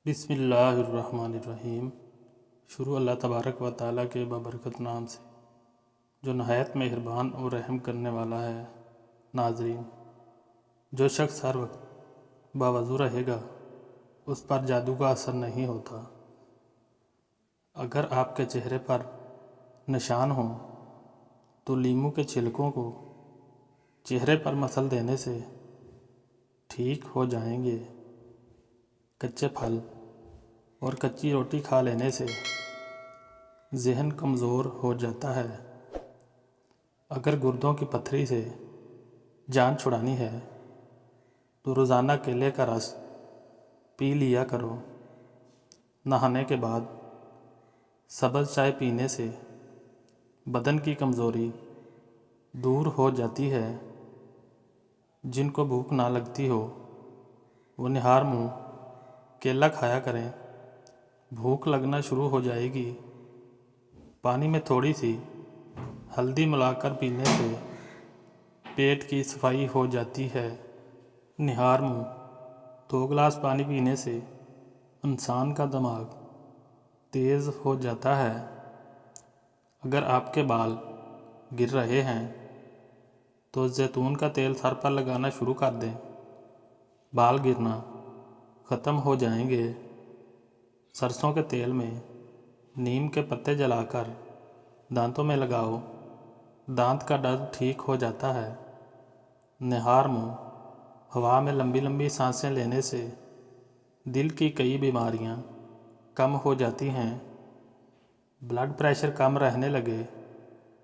بسم اللہ الرحمن الرحیم۔ شروع اللہ تبارک و تعالیٰ کے بابرکت نام سے جو نہایت مہربان اور رحم کرنے والا ہے۔ ناظرین، جو شخص ہر وقت باوضو رہے گا اس پر جادو کا اثر نہیں ہوتا۔ اگر آپ کے چہرے پر نشان ہوں تو لیموں کے چھلکوں کو چہرے پر مسل دینے سے ٹھیک ہو جائیں گے۔ کچے پھل اور کچی روٹی کھا لینے سے ذہن کمزور ہو جاتا ہے۔ اگر گردوں کی پتھری سے جان چھڑانی ہے تو روزانہ کیلے کا رس پی لیا کرو۔ نہانے کے بعد سبز چائے پینے سے بدن کی کمزوری دور ہو جاتی ہے۔ جن کو بھوک نہ لگتی ہو وہ نہار منہ کیلا کھایا کریں، بھوک لگنا شروع ہو جائے گی۔ پانی میں تھوڑی سی ہلدی ملا کر پینے سے پیٹ کی صفائی ہو جاتی ہے۔ نہار منہ 2 گلاس پانی پینے سے انسان کا دماغ تیز ہو جاتا ہے۔ اگر آپ کے بال گر رہے ہیں تو زیتون کا تیل سر پر لگانا شروع کر دیں، بال گرنا ختم ہو جائیں گے۔ سرسوں کے تیل میں نیم کے پتے جلا کر دانتوں میں لگاؤ، دانت کا درد ٹھیک ہو جاتا ہے۔ نہار منہ ہوا میں لمبی لمبی سانسیں لینے سے دل کی کئی بیماریاں کم ہو جاتی ہیں۔ بلڈ پریشر کم رہنے لگے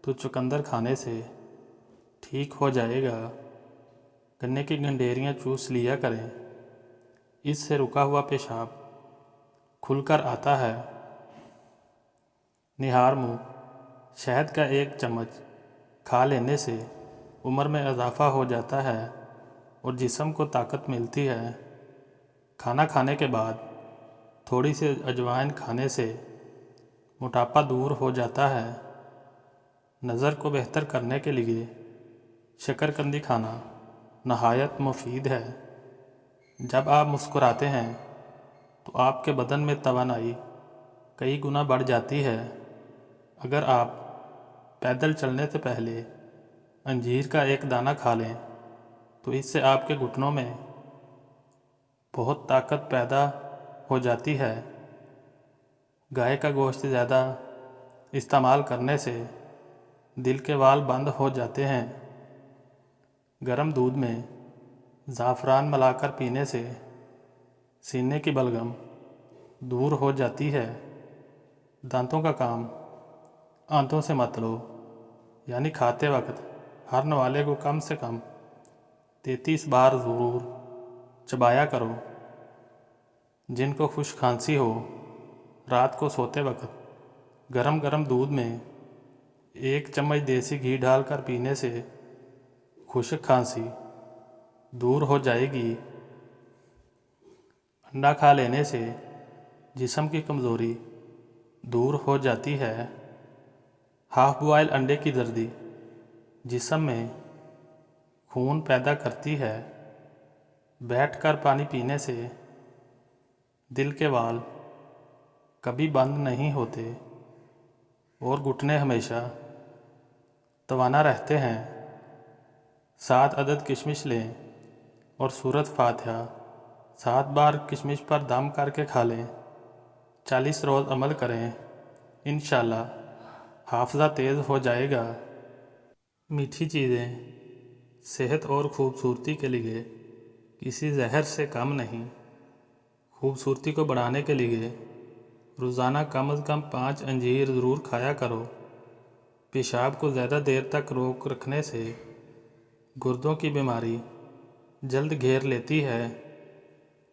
تو چقندر کھانے سے ٹھیک ہو جائے گا۔ گنے کی گنڈیریاں چوس لیا کریں، اس سے رکا ہوا پیشاب کھل کر آتا ہے۔ نہار منہ شہد کا 1 چمچ کھا لینے سے عمر میں اضافہ ہو جاتا ہے اور جسم کو طاقت ملتی ہے۔ کھانا کھانے کے بعد تھوڑی سی اجوائن کھانے سے موٹاپا دور ہو جاتا ہے۔ نظر کو بہتر کرنے کے لیے شکرقندی کھانا نہایت مفید ہے۔ جب آپ مسکراتے ہیں تو آپ کے بدن میں توانائی کئی گنا بڑھ جاتی ہے۔ اگر آپ پیدل چلنے سے پہلے انجیر کا 1 دانہ کھا لیں تو اس سے آپ کے گھٹنوں میں بہت طاقت پیدا ہو جاتی ہے۔ گائے کا گوشت زیادہ استعمال کرنے سے دل کے وال بند ہو جاتے ہیں۔ گرم دودھ میں زعفران ملا کر پینے سے سینے کی بلغم دور ہو جاتی ہے۔ دانتوں کا کام آنتوں سے مت لو، یعنی کھاتے وقت ہر نوالے کو کم سے کم 33 بار ضرور چبایا کرو۔ جن کو خشک کھانسی ہو رات کو سوتے وقت گرم گرم دودھ میں 1 چمچ دیسی گھی ڈال کر پینے سے خشک کھانسی دور ہو جائے گی۔ انڈا کھا لینے سے جسم کی کمزوری دور ہو جاتی ہے۔ ہاف بوائل انڈے کی زردی جسم میں خون پیدا کرتی ہے۔ بیٹھ کر پانی پینے سے دل کے وال کبھی بند نہیں ہوتے اور گھٹنے ہمیشہ توانا رہتے ہیں۔ 7 عدد کشمش لیں اور سورۃ فاتحہ 7 بار کشمش پر دم کر کے کھا لیں۔ 40 روز عمل کریں، انشاءاللہ حافظہ تیز ہو جائے گا۔ میٹھی چیزیں صحت اور خوبصورتی کے لیے کسی زہر سے کم نہیں۔ خوبصورتی کو بڑھانے کے لیے روزانہ کم از کم 5 انجیر ضرور کھایا کرو۔ پیشاب کو زیادہ دیر تک روک رکھنے سے گردوں کی بیماری جلد گھیر لیتی ہے۔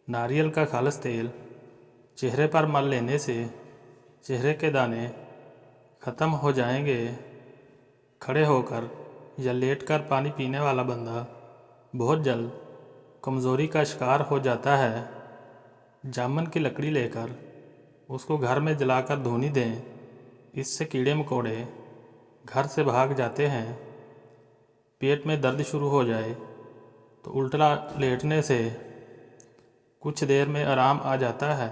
ناریل کا خالص تیل چہرے پر مل لینے سے چہرے کے دانے ختم ہو جائیں گے۔ کھڑے ہو کر یا لیٹ کر پانی پینے والا بندہ بہت جلد کمزوری کا شکار ہو جاتا ہے۔ جامن کی لکڑی لے کر اس کو گھر میں جلا کر دھونی دیں، اس سے کیڑے مکوڑے گھر سے بھاگ جاتے ہیں۔ پیٹ میں درد شروع ہو جائے تو الٹا لیٹنے سے کچھ دیر میں آرام آ جاتا ہے۔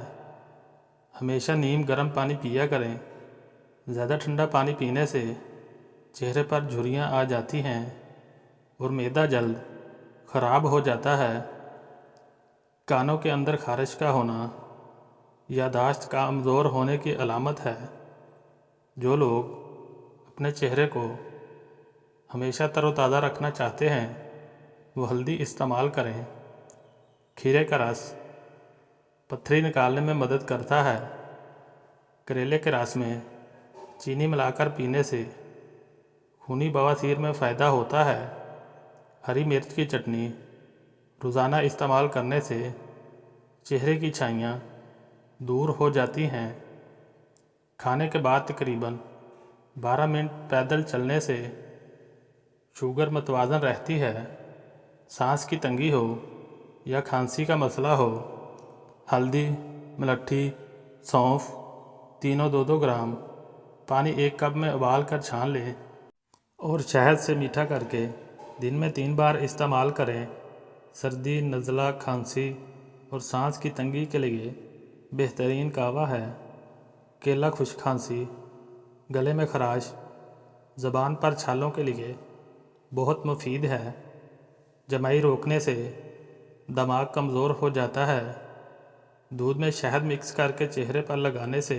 ہمیشہ نیم گرم پانی پیا کریں۔ زیادہ ٹھنڈا پانی پینے سے چہرے پر جھریاں آ جاتی ہیں اور معدہ جلد خراب ہو جاتا ہے۔ کانوں کے اندر خارش کا ہونا یادداشت کمزور ہونے کی علامت ہے۔ جو لوگ اپنے چہرے کو ہمیشہ تر و تازہ رکھنا چاہتے ہیں وہ ہلدی استعمال کریں۔ کھیرے کا رس پتھری نکالنے میں مدد کرتا ہے۔ کریلے کے رس میں چینی ملا کر پینے سے خونی بواسیر میں فائدہ ہوتا ہے۔ ہری مرچ کی چٹنی روزانہ استعمال کرنے سے چہرے کی چھائیاں دور ہو جاتی ہیں۔ کھانے کے بعد تقریباً 12 منٹ پیدل چلنے سے شوگر متوازن رہتی ہے۔ سانس کی تنگی ہو یا کھانسی کا مسئلہ ہو، ہلدی، ملٹھی، سونف تینوں 2-2 گرام پانی 1 کپ میں ابال کر چھان لیں اور شہد سے میٹھا کر کے دن میں 3 بار استعمال کریں۔ سردی، نزلہ، کھانسی اور سانس کی تنگی کے لیے بہترین قہوہ ہے۔ کیلا خشک کھانسی، گلے میں خراش، زبان پر چھالوں کے لیے بہت مفید ہے۔ جمائی روکنے سے دماغ کمزور ہو جاتا ہے۔ دودھ میں شہد مکس کر کے چہرے پر لگانے سے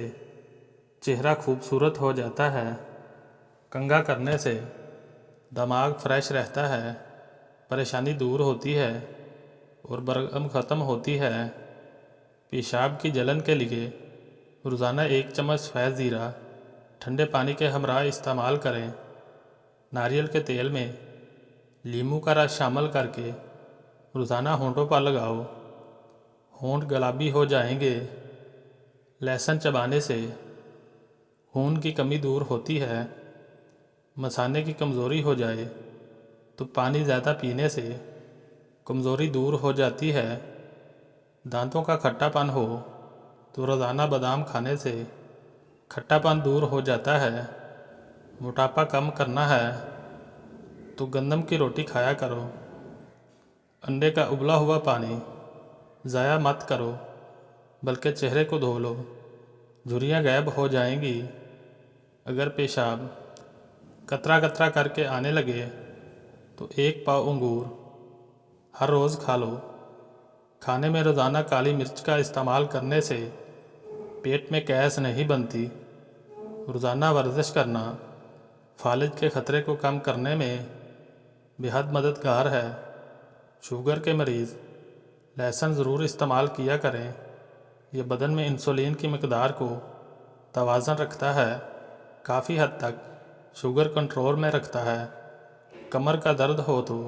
چہرہ خوبصورت ہو جاتا ہے۔ کنگھا کرنے سے دماغ فریش رہتا ہے، پریشانی دور ہوتی ہے اور برغم ختم ہوتی ہے۔ پیشاب کی جلن کے لیے روزانہ 1 چمچ سفید زیرہ ٹھنڈے پانی کے ہمراہ استعمال کریں۔ ناریل کے تیل میں لیموں کا رس شامل کر کے روزانہ ہونٹوں پر لگاؤ، ہونٹ گلابی ہو جائیں گے۔ لہسن چبانے سے خون کی کمی دور ہوتی ہے۔ مثانے کی کمزوری ہو جائے تو پانی زیادہ پینے سے کمزوری دور ہو جاتی ہے۔ دانتوں کا کھٹا پن ہو تو روزانہ بادام کھانے سے کھٹا پن دور ہو جاتا ہے۔ موٹاپا کم کرنا ہے تو گندم کی روٹی کھایا کرو۔ انڈے کا ابلا ہوا پانی ضائع مت کرو بلکہ چہرے کو دھو لو، جھریاں غائب ہو جائیں گی۔ اگر پیشاب قطرہ قطرہ کر کے آنے لگے تو 1 پاؤ انگور ہر روز کھا لو۔ کھانے میں روزانہ کالی مرچ کا استعمال کرنے سے پیٹ میں گیس نہیں بنتی۔ روزانہ ورزش کرنا فالج کے خطرے کو کم کرنے میں بہت مددگار ہے۔ شوگر کے مریض لہسن ضرور استعمال کیا کریں۔ یہ بدن میں انسولین کی مقدار کو توازن رکھتا ہے، کافی حد تک شوگر کنٹرول میں رکھتا ہے۔ کمر کا درد ہو تو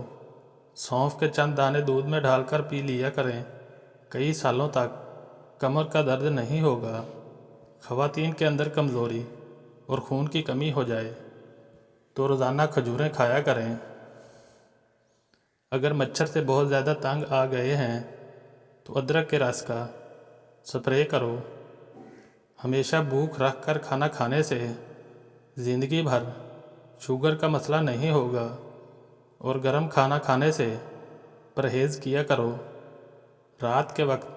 سونف کے چند دانے دودھ میں ڈال کر پی لیا کریں، کئی سالوں تک کمر کا درد نہیں ہوگا۔ خواتین کے اندر کمزوری اور خون کی کمی ہو جائے تو روزانہ کھجوریں کھایا کریں۔ اگر مچھر سے بہت زیادہ تنگ آ گئے ہیں تو ادرک کے رس کا سپرے کرو۔ ہمیشہ بھوک رکھ کر کھانا کھانے سے زندگی بھر شوگر کا مسئلہ نہیں ہوگا اور گرم کھانا کھانے سے پرہیز کیا کرو۔ رات کے وقت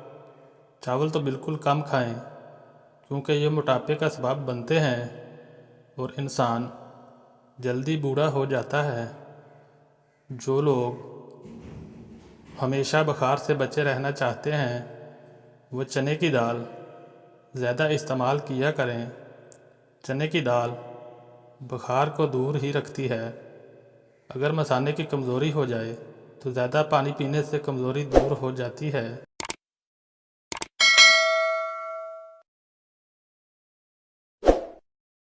چاول تو بالکل کم کھائیں کیونکہ یہ موٹاپے کا سبب بنتے ہیں اور انسان جلدی بوڑھا ہو جاتا ہے۔ جو لوگ ہمیشہ بخار سے بچے رہنا چاہتے ہیں وہ چنے کی دال زیادہ استعمال کیا کریں۔ چنے کی دال بخار کو دور ہی رکھتی ہے۔ اگر مثانے کی کمزوری ہو جائے تو زیادہ پانی پینے سے کمزوری دور ہو جاتی ہے۔